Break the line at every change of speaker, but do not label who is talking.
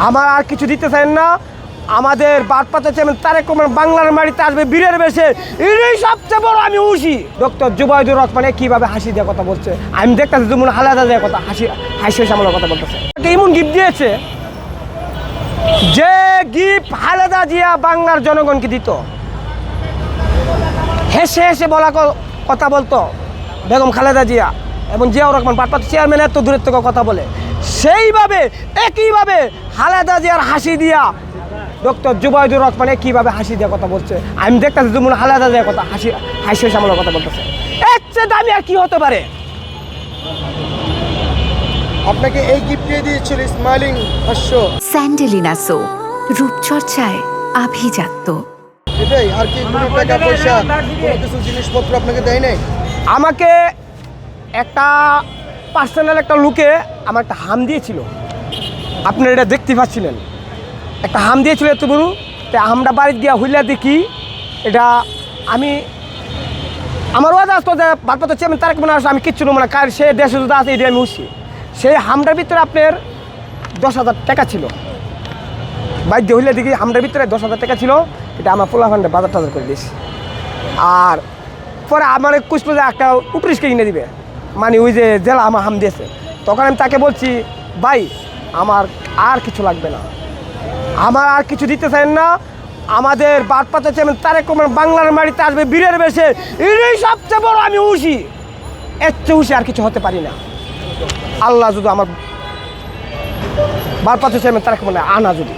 আমার আর কিছু দিতে চান না। আমাদের বারপাতা চেয়ারম্যান তারেক রহমান বাংলার মাটিতে আসবে বীরের বেশে, এই সবচেয়ে বড় আমি খুশি। ডক্টর জুবাইদুর রহমানে কিভাবে হাসি দিয়ে কথা বলছে, আমি দেখতেছি যেমন হালাদা দিয়ে কথা হাসি আমার কথা বলতেছে। এমন গিফট দিয়েছে যে গিফট হালাদা জিয়া বাংলার জনগণকে দিত। হেসে হেসে বলা কথা বলতো বেগম খালেদা জিয়া এবং জিয়াউর রহমান বারপাতা চেয়ারম্যান এত দূরের থেকে কথা বলে, সেইভাবে একইভাবে হালেদা জিয়ার হাসি দিয়া ডক্টর জুবাইদুর রহমানে কিভাবে হাসি দিয়ে কথা বলছে, আমি দেখতেছি যেমন হালেদা জিয়ার কথা হাসি আমার কথা বলতেছে। এর চেয়ে দামি আর কি হতে পারে?
আপনাকে এই গিফট দিয়েছিল স্মাইলিং হাস্য,
স্যান্ডেলিনা সো, রূপচর্চায় আভিজাত্য।
এটাই আর কি? কোনো টাকা পয়সা কোনো কিছু জিনিসপত্র আপনাকে দেয় নাই?
আমাকে একটা পার্সোনাল একটা লুকে আমার একটা হাম দিয়েছিল, আপনারা এটা দেখতে পাচ্ছিলেন। একটা হাম দিয়েছিল এত বড়, তা হামটা বাড়িতে গিয়া হইলা দেখি এটা আমি আমার ওয়াজ আসতো যে বারপাতা চেয়ারম্যান তারেক রহমান আসলে আমি কিচ্ছু নেবো না, কার সে দেশে যদি আছে এটা আমি উঠছি। সেই হামটার ভিতরে আপনার 10,000 টাকা ছিল, বাইরে হইলে দেখি হামটার ভিতরে 10,000 টাকা ছিল। এটা আমার পোলাফান্ডে বাজার টাজার করে দিয়েছি। আর পরে আমার কুচপুজা একটা উপরিশকে কিনে দিবে, মানে ওই যে জেলা আমার হাম দিয়েছে। তখন আমি তাকে বলছি, ভাই আমার আর কিছু লাগবে না, আমার আর কিছু দিতে চান না। আমাদের বারপাতা চেয়ারম্যান তারেক রহমান বাংলার মাটিতে আসবে বীরের বেশে, এই সবচেয়ে বড় আমি খুশি। এর চেয়ে খুশি আর কিছু হতে পারি না। আল্লাহ যদি আমার বারপাতা চেয়ারম্যান তারেক রহমান আনা যদি